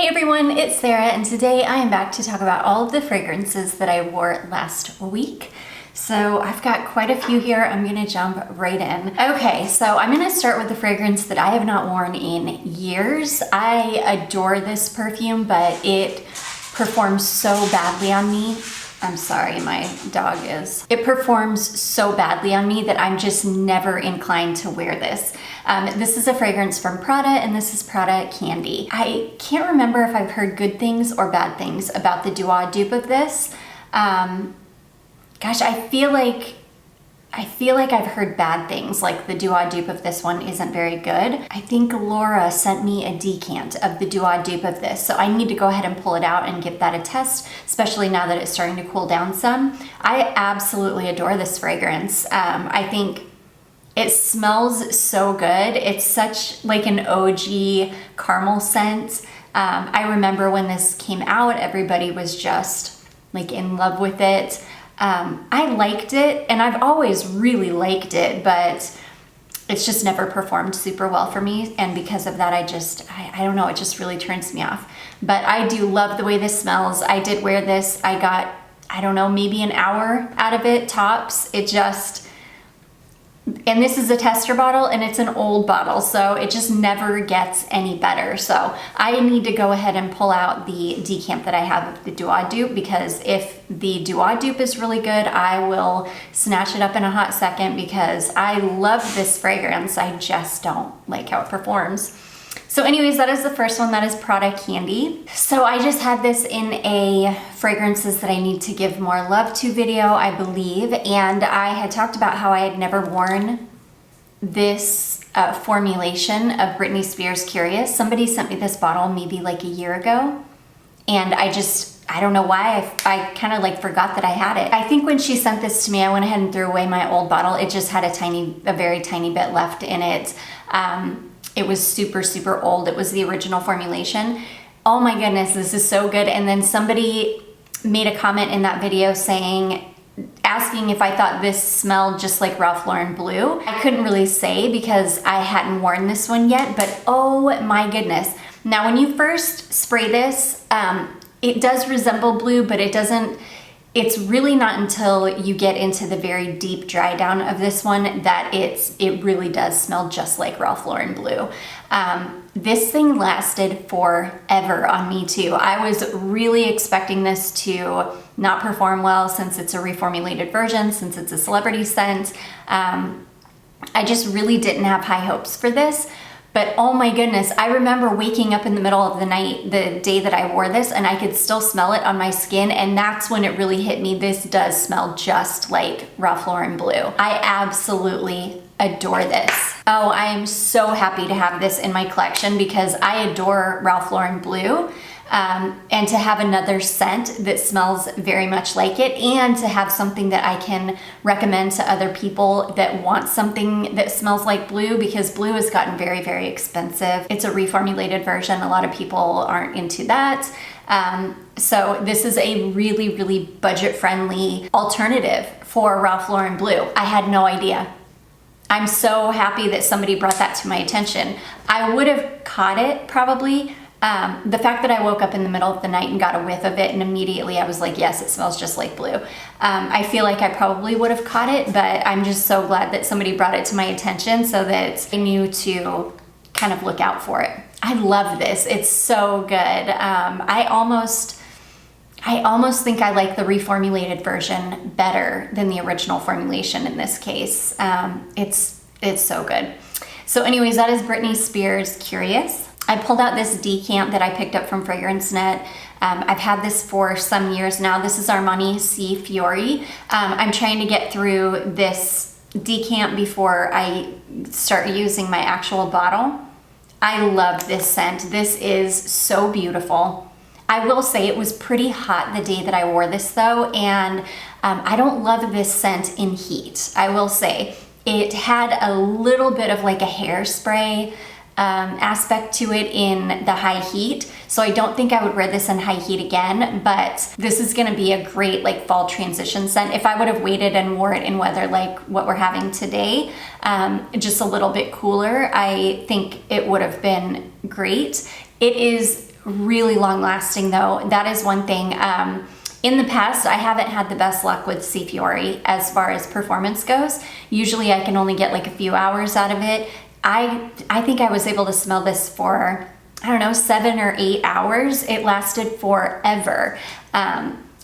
Hey everyone, it's Sarah, and today I am back to talk about all of the fragrances that I wore last week. So I've got quite a few here. I'm gonna jump right in. Okay, so I'm gonna start with the fragrance that I have not worn in years. I adore this perfume, but it performs so badly on me. I'm sorry, my dog is. It performs so badly on me that I'm just never inclined to wear this. This is a fragrance from Prada, and this is Prada Candy. I can't remember if I've heard good things or bad things about the dupe of this. Gosh, I feel like I've heard bad things, like the dupe of this one isn't very good. I think Laura sent me a decant of the dupe of this, so I need to go ahead and pull it out and give that a test, especially now that it's starting to cool down some. I absolutely adore this fragrance. I think it smells so good. It's such like an OG caramel scent. I remember when this came out, everybody was just like in love with it. I liked it, and I've always really liked it, but it's just never performed super well for me, and because of that I don't know, it just really turns me off. But I do love the way this smells. I did wear this. I got, I don't know, maybe an hour out of it tops. And this is a tester bottle, and it's an old bottle, so it just never gets any better. So I need to go ahead and pull out the decant that I have of the dupe, because if the dupe is really good, I will snatch it up in a hot second, because I love this fragrance. I just don't like how it performs. So anyways, that is the first one. That is Prada Candy. So I just had this in a fragrances that I need to give more love to video, I believe. And I had talked about how I had never worn this formulation of Britney Spears Curious. Somebody sent me this bottle maybe like a year ago. And I don't know why, I kind of like forgot that I had it. I think when she sent this to me, I went ahead and threw away my old bottle. It just had a very tiny bit left in it. It was super, super old. It was the original formulation. Oh my goodness, this is so good. And then somebody made a comment in that video asking if I thought this smelled just like Ralph Lauren Blue. I couldn't really say because I hadn't worn this one yet, but oh my goodness. Now, when you first spray this, it does resemble blue, but it's really not until you get into the very deep dry down of this one that it really does smell just like Ralph Lauren Blue. This thing lasted forever on me too. I was really expecting this to not perform well since it's a reformulated version, since it's a celebrity scent. I just really didn't have high hopes for this. But oh my goodness, I remember waking up in the middle of the night, the day that I wore this, and I could still smell it on my skin, and that's when it really hit me. This does smell just like Ralph Lauren Blue. I absolutely adore this. Oh, I am so happy to have this in my collection because I adore Ralph Lauren Blue. And to have another scent that smells very much like it, and to have something that I can recommend to other people that want something that smells like blue, because blue has gotten very, very expensive. It's a reformulated version. A lot of people aren't into that. So this is a really, really budget-friendly alternative for Ralph Lauren Blue. I had no idea. I'm so happy that somebody brought that to my attention. I would have caught it probably. The fact that I woke up in the middle of the night and got a whiff of it, and immediately I was like, yes, it smells just like blue. I feel like I probably would have caught it, but I'm just so glad that somebody brought it to my attention so that I knew to kind of look out for it. I love this. It's so good. I almost think I like the reformulated version better than the original formulation in this case. It's so good. So anyways, that is Britney Spears Curious. I pulled out this decant that I picked up from Fragrance Net. I've had this for some years now. This is Armani Si Fiori. I'm trying to get through this decant before I start using my actual bottle. I love this scent. This is so beautiful. I will say it was pretty hot the day that I wore this though, and I don't love this scent in heat. I will say it had a little bit of like a hairspray aspect to it in the high heat. So I don't think I would wear this in high heat again, but this is gonna be a great like fall transition scent. If I would have waited and wore it in weather like what we're having today, just a little bit cooler, I think it would have been great. It is really long lasting though. That is one thing. In the past, I haven't had the best luck with Si Fiori as far as performance goes. Usually I can only get like a few hours out of it. I think I was able to smell this for, I don't know, 7 or 8 hours. It lasted forever.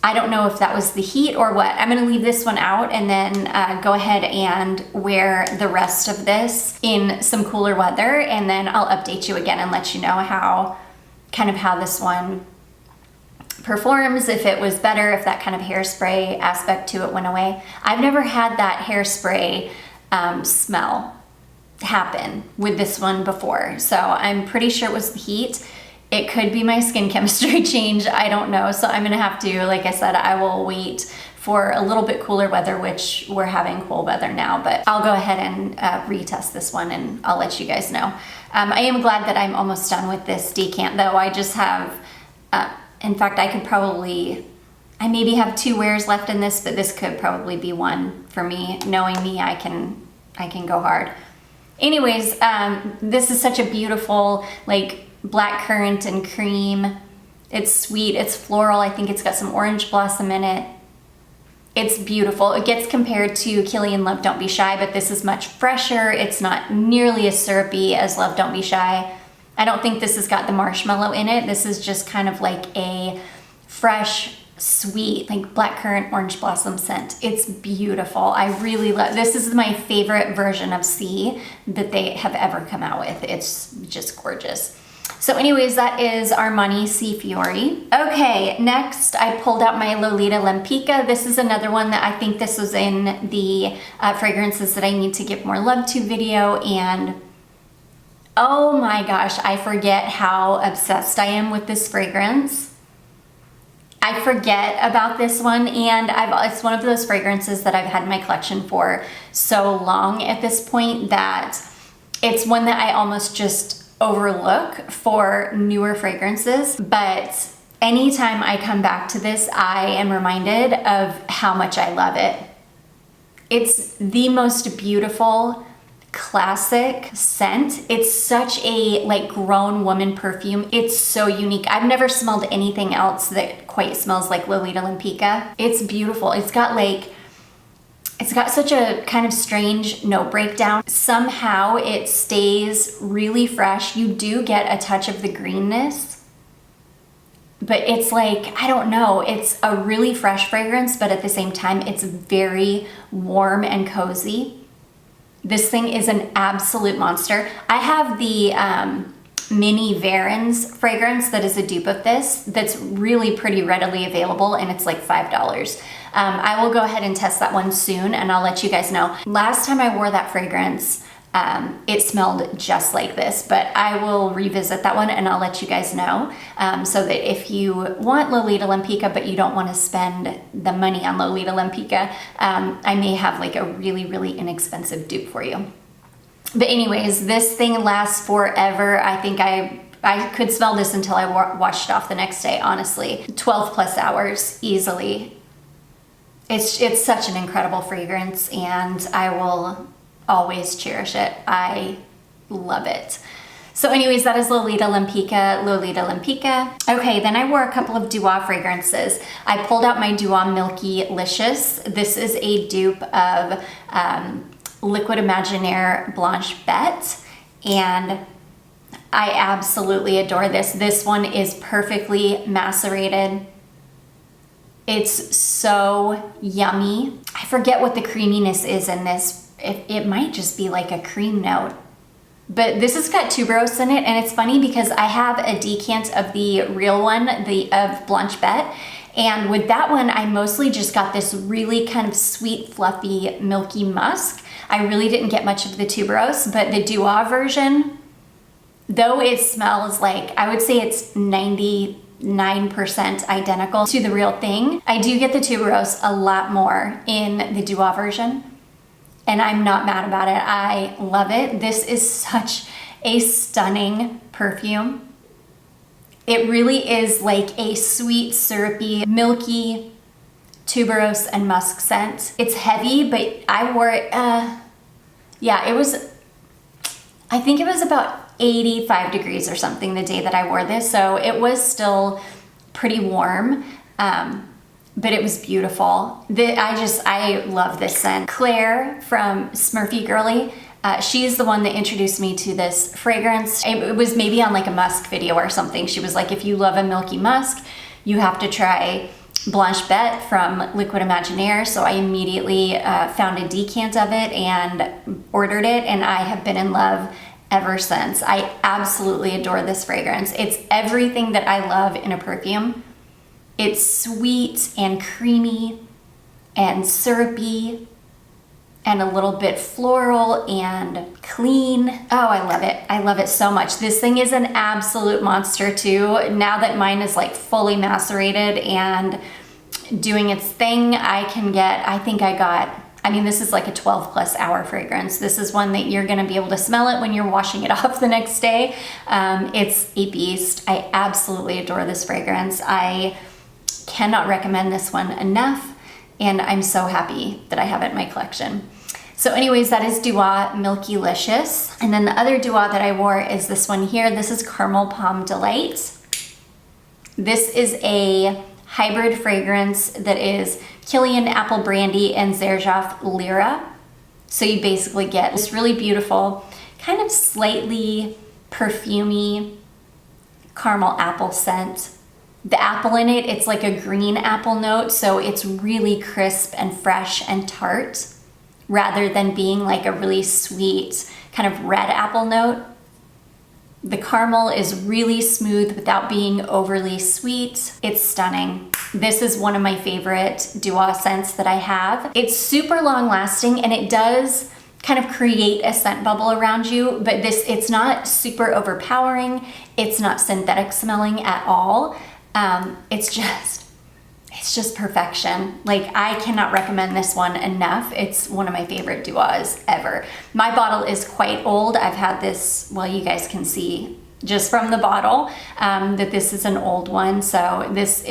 I don't know if that was the heat or what. I'm gonna leave this one out and then go ahead and wear the rest of this in some cooler weather, and then I'll update you again and let you know how this one performs, if it was better, if that kind of hairspray aspect to it went away. I've never had that hairspray smell happen with this one before, so I'm pretty sure it was the heat. It could be my skin chemistry change, I don't know. So I'm gonna have to, like I said, I will wait for a little bit cooler weather, which we're having cool weather now, but I'll go ahead and retest this one and I'll let you guys know. I am glad that I'm almost done with this decant though. I just have, in fact, I maybe have 2 wears left in this, but this could probably be one for me. Knowing me, I can go hard. Anyways, this is such a beautiful, like, black currant and cream. It's sweet, it's floral. I think it's got some orange blossom in it. It's beautiful. It gets compared to Killian Love Don't Be Shy, but this is much fresher. It's not nearly as syrupy as Love Don't Be Shy. I don't think this has got the marshmallow in it. This is just kind of like a fresh, sweet, like blackcurrant orange blossom scent. It's beautiful. I really love, this is my favorite version of C that they have ever come out with. It's just gorgeous. So anyways, that is Armani Si Fiori. Okay, next I pulled out my Lolita LMPA. This is another one that I think this was in the fragrances that I need to give more love to video, and oh my gosh, I forget how obsessed I am with this fragrance. I forget about this one, and it's one of those fragrances that I've had in my collection for so long at this point that it's one that I almost just overlook for newer fragrances. But anytime I come back to this, I am reminded of how much I love it. It's the most beautiful, classic scent. It's such a like grown woman perfume. It's so unique. I've never smelled anything else that quite smells like Lolita LMPA. It's beautiful. It's got such a kind of strange note breakdown. Somehow it stays really fresh. You do get a touch of the greenness, but it's like, I don't know, it's a really fresh fragrance, but at the same time, it's very warm and cozy. This thing is an absolute monster. I have the Mini Varens fragrance that is a dupe of this that's really pretty readily available, and it's like $5. I will go ahead and test that one soon, and I'll let you guys know. Last time I wore that fragrance, it smelled just like this, but I will revisit that one and I'll let you guys know, so that if you want Lolita LMPA but you don't want to spend the money on Lolita LMPA, I may have like a really, really inexpensive dupe for you. But anyways, this thing lasts forever. I think I could smell this until I washed it off the next day, honestly. 12 plus hours easily. It's such an incredible fragrance, and I will always cherish it. I love it. So anyways, that is Lolita LMPA. Okay, then I wore a couple of Dua fragrances. I pulled out my Dua Milky Licious. This is a dupe of Liquid Imaginaire Blanche Bette, and I absolutely adore this. This one is perfectly macerated. It's so yummy. I forget what the creaminess is in this. It might just be like a cream note. But this has got tuberose in it, and it's funny because I have a decant of the real one, of Blanche Bette, and with that one, I mostly just got this really kind of sweet, fluffy, milky musk. I really didn't get much of the tuberose, but the Dua version, though it smells like, I would say it's 99% identical to the real thing, I do get the tuberose a lot more in the Dua version, and I'm not mad about it. I love it. This is such a stunning perfume. It really is like a sweet, syrupy, milky tuberose and musk scent. It's heavy, but I wore it, yeah, it was, I think it was about 85 degrees or something the day that I wore this. So it was still pretty warm, but it was beautiful. I love this scent. Claire from Smurfy Girly, she's the one that introduced me to this fragrance. It was maybe on like a musk video or something. She was like, if you love a milky musk, you have to try Blanche Bette from Liquid Imaginaire. So I immediately found a decant of it and ordered it, and I have been in love ever since. I absolutely adore this fragrance. It's everything that I love in a perfume. It's sweet and creamy and syrupy and a little bit floral and clean. Oh, I love it. I love it so much. This thing is an absolute monster too. Now that mine is like fully macerated and doing its thing, this is like a 12+ hour fragrance. This is one that you're gonna be able to smell it when you're washing it off the next day. It's a beast. I absolutely adore this fragrance. I cannot recommend this one enough, and I'm so happy that I have it in my collection. So anyways, that is Dua Milky Licious. And then the other Dua that I wore is this one here. This is Caramel Palm Delight. This is a hybrid fragrance that is Kilian Apple Brandy and Xerjoff Lyra. So you basically get this really beautiful, kind of slightly perfumey caramel apple scent. The apple in it, it's like a green apple note, so it's really crisp and fresh and tart, rather than being like a really sweet kind of red apple note. The caramel is really smooth without being overly sweet. It's stunning. This is one of my favorite Dua scents that I have. It's super long lasting, and it does kind of create a scent bubble around you, but it's not super overpowering. It's not synthetic smelling at all. It's just perfection. Like, I cannot recommend this one enough. It's one of my favorite Duas ever. My bottle is quite old. I've had this, well, you guys can see just from the bottle that this is an old one. So this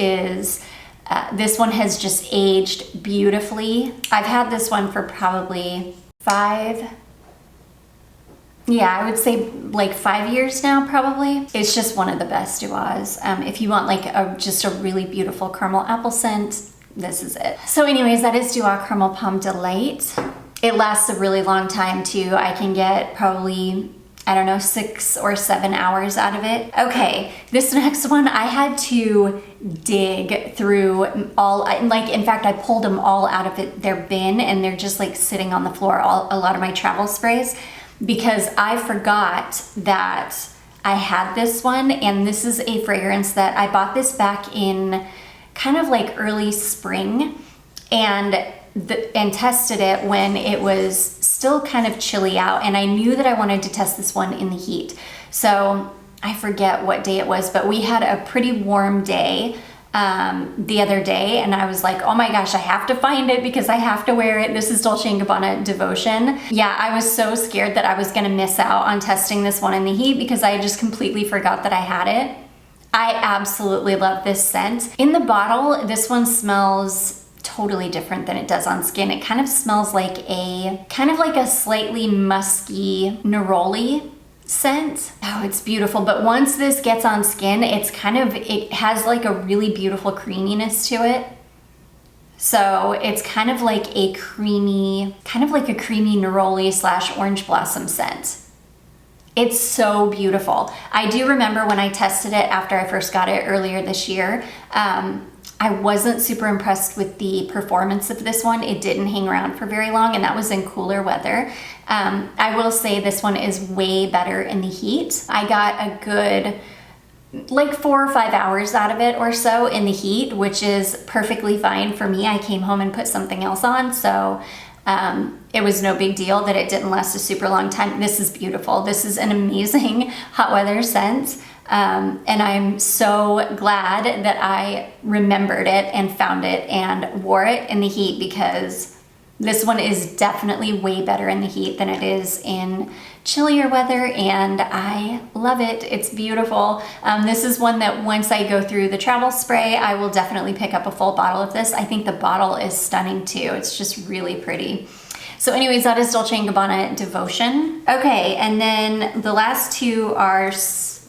one has just aged beautifully. I've had this one for probably I would say like 5 years now, probably. It's just one of the best Duas. If you want like just a really beautiful caramel apple scent, this is it. So anyways, that is Dua Caramel Palm Delight. It lasts a really long time too. I can get probably, I don't know, 6 or 7 hours out of it. Okay, this next one, I had to dig through all, like in fact, I pulled them all out of their bin, and they're just like sitting on the floor, a lot of my travel sprays, because I forgot that I had this one. And this is a fragrance that I bought this back in kind of like early spring, and tested it when it was still kind of chilly out, and I knew that I wanted to test this one in the heat. So I forget what day it was, but we had a pretty warm day the other day, and I was like, oh my gosh, I have to find it because I have to wear it. This is Dolce & Gabbana Devotion. Yeah, I was so scared that I was gonna miss out on testing this one in the heat because I just completely forgot that I had it. I absolutely love this scent. In the bottle, this one smells totally different than it does on skin. It kind of smells like a slightly musky neroli scent. Oh, it's beautiful. But once this gets on skin, it has like a really beautiful creaminess to it. So it's kind of like a creamy neroli / orange blossom scent. It's so beautiful. I do remember when I tested it after I first got it earlier this year, I wasn't super impressed with the performance of this one. It didn't hang around for very long, and that was in cooler weather. I will say this one is way better in the heat. I got a good like 4 or 5 hours out of it or so in the heat, which is perfectly fine for me. I came home and put something else on, so it was no big deal that it didn't last a super long time. This is beautiful. This is an amazing hot weather scent. And I'm so glad that I remembered it and found it and wore it in the heat, because this one is definitely way better in the heat than it is in chillier weather, and I love it. It's beautiful. This is one that once I go through the travel spray, I will definitely pick up a full bottle of this. I think the bottle is stunning too. It's just really pretty. So anyways, that is Dolce & Gabbana Devotion. Okay, and then the last two are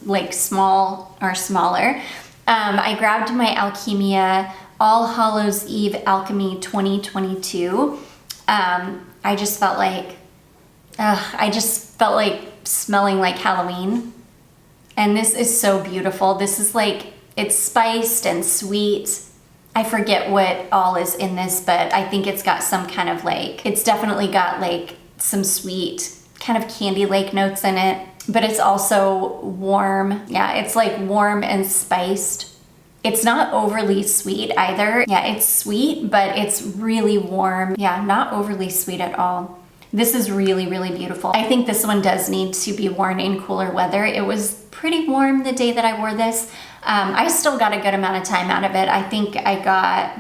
like small or smaller. I grabbed my Alchemia All Hollows Eve Alchemy 2022. I just felt like smelling like Halloween. And this is so beautiful. This is like, it's spiced and sweet. I forget what all is in this, but I think it's got some kind of like, it's definitely got like some sweet kind of candy-like notes in it, but it's also warm. Yeah, it's like warm and spiced. It's not overly sweet either. Yeah, it's sweet, but it's really warm. Yeah, not overly sweet at all. This is really, really beautiful. I think this one does need to be worn in cooler weather. It was pretty warm the day that I wore this. I still got a good amount of time out of it. I think I got,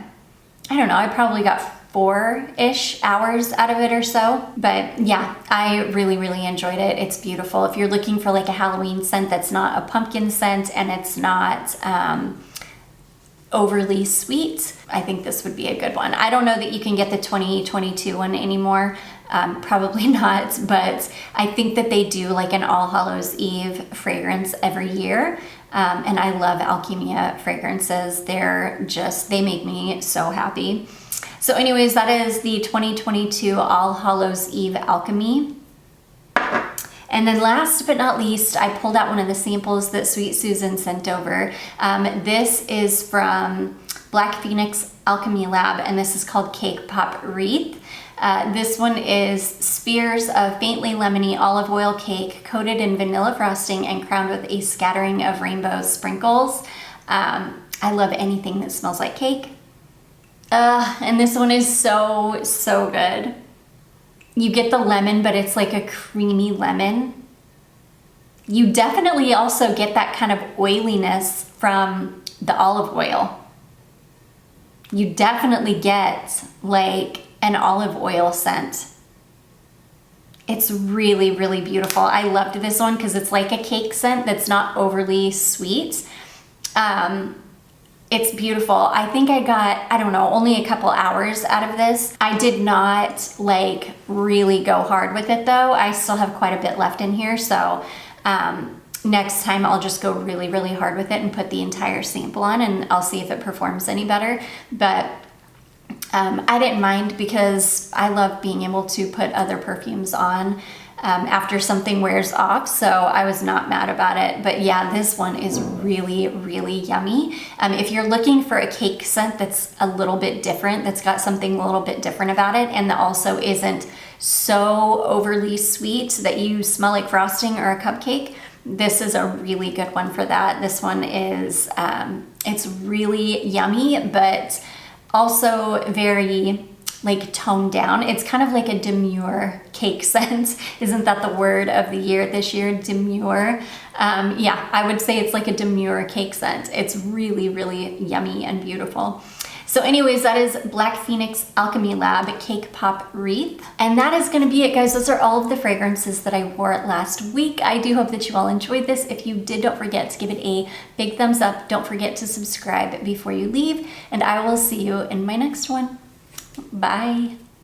I don't know, I probably got 4-ish hours out of it or so. But yeah, I really, really enjoyed it. It's beautiful. If you're looking for like a Halloween scent that's not a pumpkin scent and it's not overly sweet, I think this would be a good one. I don't know that you can get the 2022 one anymore. Probably not, but I think that they do like an All Hallows Eve fragrance every year. And I love Alchemia fragrances. They make me so happy. So anyways, that is the 2022 All Hallows Eve Alchemy. And then last but not least, I pulled out one of the samples that Sweet Susan sent over. This is from Black Phoenix Alchemy Lab, and this is called Cake Pop Wreath. This one is spheres of faintly lemony olive oil cake coated in vanilla frosting and crowned with a scattering of rainbow sprinkles. I love anything that smells like cake. And this one is so, so good. You get the lemon, but it's like a creamy lemon. You definitely also get that kind of oiliness from the olive oil. You definitely get like an olive oil scent. It's really, really beautiful. I loved this one because it's like a cake scent that's not overly sweet. It's beautiful. I think I got, I don't know, only a couple hours out of this. I did not like really go hard with it though. I still have quite a bit left in here. So next time I'll just go really, really hard with it and put the entire sample on and I'll see if it performs any better. But I didn't mind because I love being able to put other perfumes on after something wears off, so I was not mad about it. But yeah, this one is really, really yummy. If you're looking for a cake scent that's a little bit different, that's got something a little bit different about it, and that also isn't so overly sweet that you smell like frosting or a cupcake, this is a really good one for that. This one is, it's really yummy, but also very like toned down. It's kind of like a demure cake scent. Isn't that the word of the year this year? Demure. Yeah, I would say it's like a demure cake scent. It's really, really yummy and beautiful. So anyways, that is Black Phoenix Alchemy Lab Cake Pop Wreath. And that is gonna be it, guys. Those are all of the fragrances that I wore last week. I do hope that you all enjoyed this. If you did, don't forget to give it a big thumbs up. Don't forget to subscribe before you leave, and I will see you in my next one. Bye.